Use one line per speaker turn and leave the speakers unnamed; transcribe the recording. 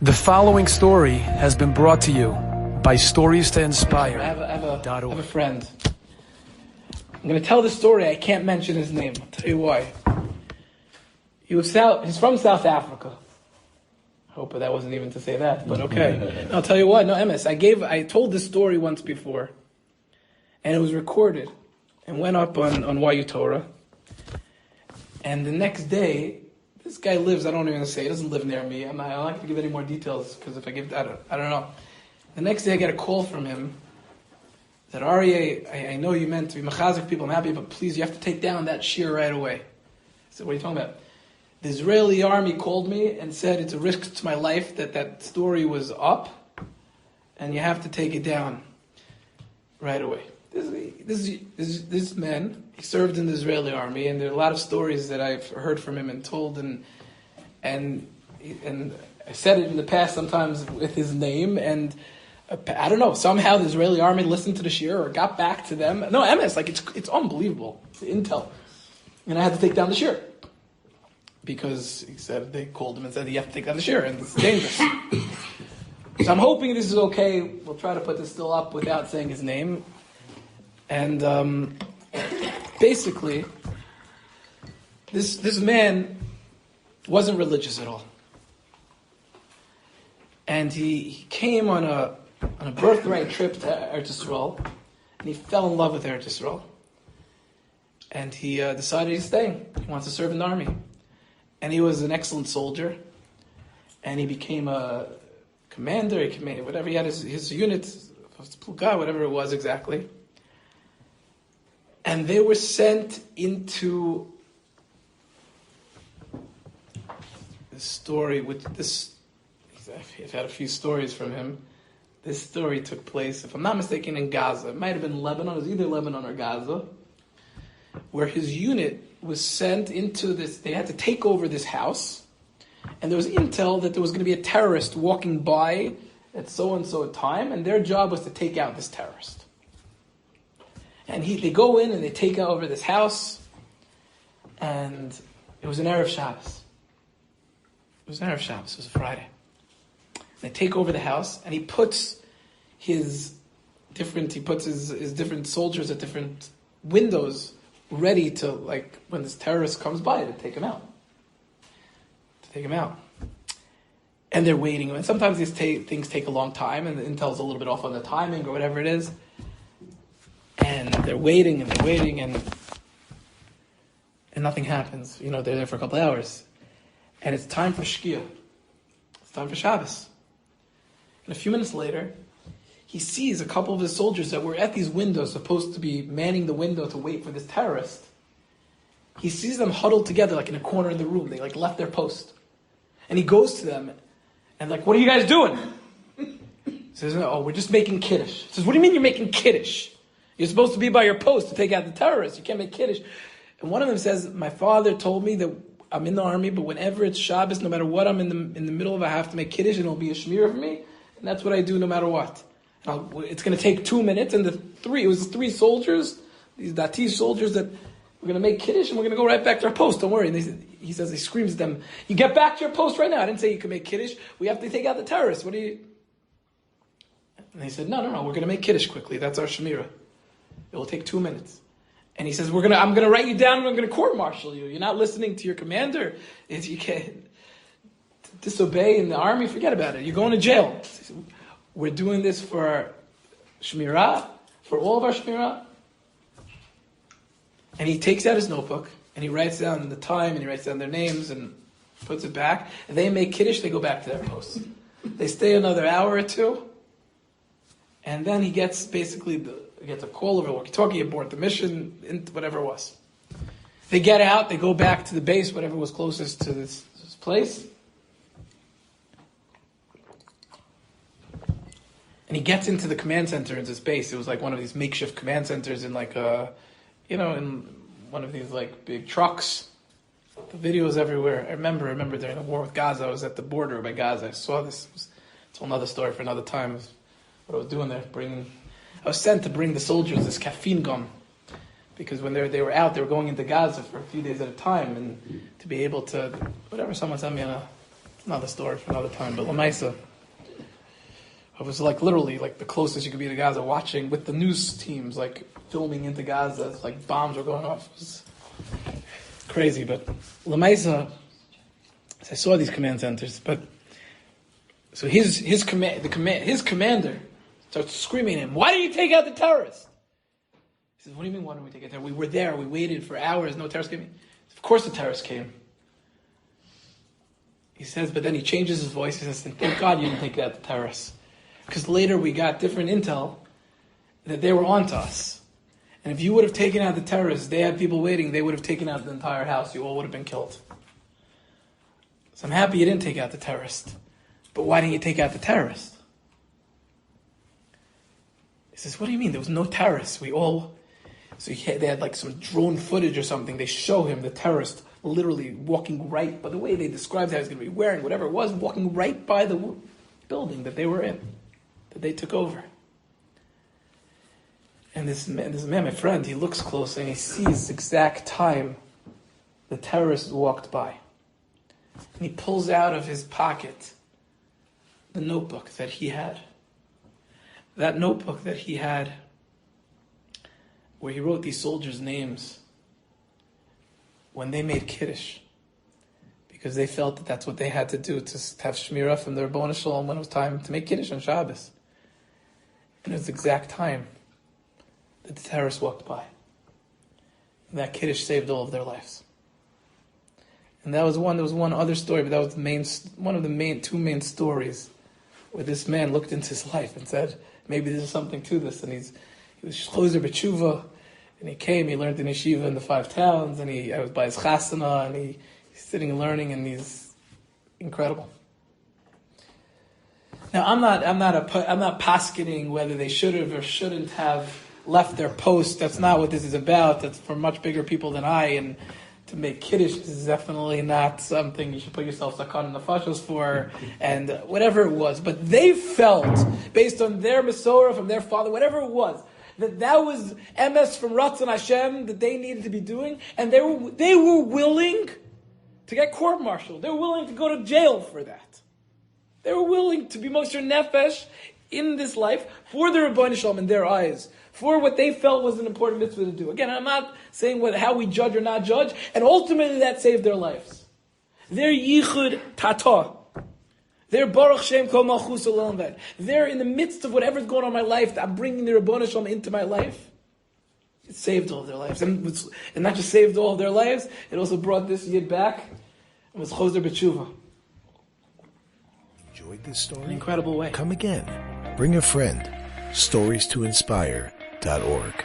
The following story has been brought to you by Stories to Inspire.
I have a friend. I'm going to tell the story. I can't mention his name. I'll tell you why. He's from South Africa. I hope that wasn't even to say that, but okay. I'll tell you what. No, MS. I told this story once before, and it was recorded and went up on YU Torah. And the next day, this guy lives, I don't even say, he doesn't live near me. I'm not going to give any more details, because if I give, I don't know. The next day I get a call from him that, Aryeh, I know you meant to be mechazik people, I'm happy, but please, you have to take down that shir right away. I said, what are you talking about? The Israeli army called me and said it's a risk to my life that story was up, and you have to take it down right away. This man, he served in the Israeli army, and there are a lot of stories that I've heard from him and told, and I said it in the past sometimes with his name, and I don't know, somehow the Israeli army listened to the shir or got back to them. No, MS, it's unbelievable, the intel. And I had to take down the shir, because he said, they called him and said, you have to take down the shir, and it's dangerous. So I'm hoping this is okay. We'll try to put this still up without saying his name. And basically, this man wasn't religious at all, and he came on a birthright trip to Eretz Yisrael, and he fell in love with Eretz Yisrael, and he decided he's staying. He wants to serve in the army, and he was an excellent soldier, and he became a commander. Whatever, he had his unit, whatever it was exactly. And they were sent into this story with this. I've had a few stories from him. This story took place, if I'm not mistaken, in Gaza. It might have been Lebanon. It was either Lebanon or Gaza, where his unit was sent into this. They had to take over this house, and there was intel that there was going to be a terrorist walking by at so-and-so time, and their job was to take out this terrorist. And they go in and they take over this house, and it was an Erev Shabbos. It was a Friday. And they take over the house, and he puts his different soldiers at different windows, ready to, like, when this terrorist comes by, to take him out. And they're waiting. And sometimes these things take a long time, and the intel's a little bit off on the timing or whatever it is. And they're waiting, and nothing happens. They're there for a couple hours. And it's time for Shkia. It's time for Shabbos. And a few minutes later, he sees a couple of his soldiers that were at these windows, supposed to be manning the window to wait for this terrorist. He sees them huddled together, like in a corner of the room. They left their post. And he goes to them, and what are you guys doing? He says, oh, we're just making kiddush. He says, what do you mean you're making kiddush? You're supposed to be by your post to take out the terrorists. You can't make kiddush. And one of them says, my father told me that I'm in the army, but whenever it's Shabbos, no matter what I'm in the middle of, I have to make kiddush, and it'll be a shmir for me. And that's what I do no matter what. It's going to take 2 minutes, and it was three soldiers, these Dati soldiers, that we're going to make kiddush, and we're going to go right back to our post. Don't worry. And he screams at them, you get back to your post right now. I didn't say you could make kiddush. We have to take out the terrorists. What do you... And they said, no, we're going to make kiddush quickly. That's our shmira. It will take 2 minutes. And he says, I'm going to write you down, and I'm going to court-martial you. You're not listening to your commander. You can't disobey in the army, forget about it. You're going to jail. He said, we're doing this for shmirah, for all of our shmirah. And he takes out his notebook, and he writes down the time, and he writes down their names, and puts it back. And they make kiddush, they go back to their posts. They stay another hour or two, and then he gets a call over walkie-talkie, abort the mission, whatever it was. They get out, they go back to the base, whatever was closest to this place. And he gets into the command center in this base. It was like one of these makeshift command centers in in one of these big trucks. The videos everywhere. I remember during the war with Gaza, I was at the border by Gaza. I saw this. It's a whole other story for another time. What I was doing there, I was sent to bring the soldiers this caffeine gum, because when they were out, they were going into Gaza for a few days at a time, and to be able to, whatever, someone sent me on a Another story for another time, but Lamaisa, I was like literally like the closest you could be to Gaza, watching with the news teams like filming into Gaza, it's like bombs were going off. It was crazy, but Lamaisa, I saw these command centers, but so his commander starts screaming at him, "Why didn't you take out the terrorists?" He says, "What do you mean, why didn't we take out terrorists? We were there, we waited for hours, no terrorists came." Of course the terrorists came. He says, but then he changes his voice. He says, thank God you didn't take out the terrorists. Because later we got different intel that they were onto us. And if you would have taken out the terrorists, they had people waiting, they would have taken out the entire house. You all would have been killed. So I'm happy you didn't take out the terrorist. But why didn't you take out the terrorist? He says, what do you mean? There was no terrorists. So they had like some drone footage or something. They show him, the terrorist, literally walking right, by the way they described how he was going to be wearing, whatever it was, walking right by the building that they were in, that they took over. And this man, my friend, he looks close and he sees the exact time the terrorist walked by. And he pulls out of his pocket the notebook that he had. That notebook that he had, where he wrote these soldiers' names when they made Kiddush, because they felt that that's what they had to do to have Shmirah from the Rabboni Shalom when it was time to make Kiddush on Shabbos. And it was the exact time that the terrorists walked by. And that Kiddush saved all of their lives. And there was one other story, but that was one of the two main stories where this man looked into his life and said, maybe there's something to this. And he was Shlozer B'tshuva, and he came, he learned in yeshiva in the 5 towns, and I was by his chasana, and he's sitting and learning, and he's incredible. Now, I'm not posketing whether they should have or shouldn't have left their post. That's not what this is about. That's for much bigger people than I, and to make Kiddush is definitely not something you should put yourself sakon in the fashos for, and whatever it was. But they felt, based on their Masorah from their father, whatever it was, that was emes from Ratzon Hashem that they needed to be doing, and they were willing to get court-martialed. They were willing to go to jail for that. They were willing to be Mosher Nefesh in this life for the Rabboni Shalom in their eyes, for what they felt was an important mitzvah to do. Again, I'm not saying how we judge or not judge, and ultimately that saved their lives. Their yichud tata. They're Baruch Shem Kol Malchus Olam Ved. They're in the midst of whatever's going on in my life. I'm bringing the Rabboni Shalom into my life. It saved all of their lives. And not just saved all of their lives, it also brought this yid back and was Choser B'tshuva.
Enjoyed this story?
In an incredible way.
Come again. Bring a friend. StoriesToInspire.org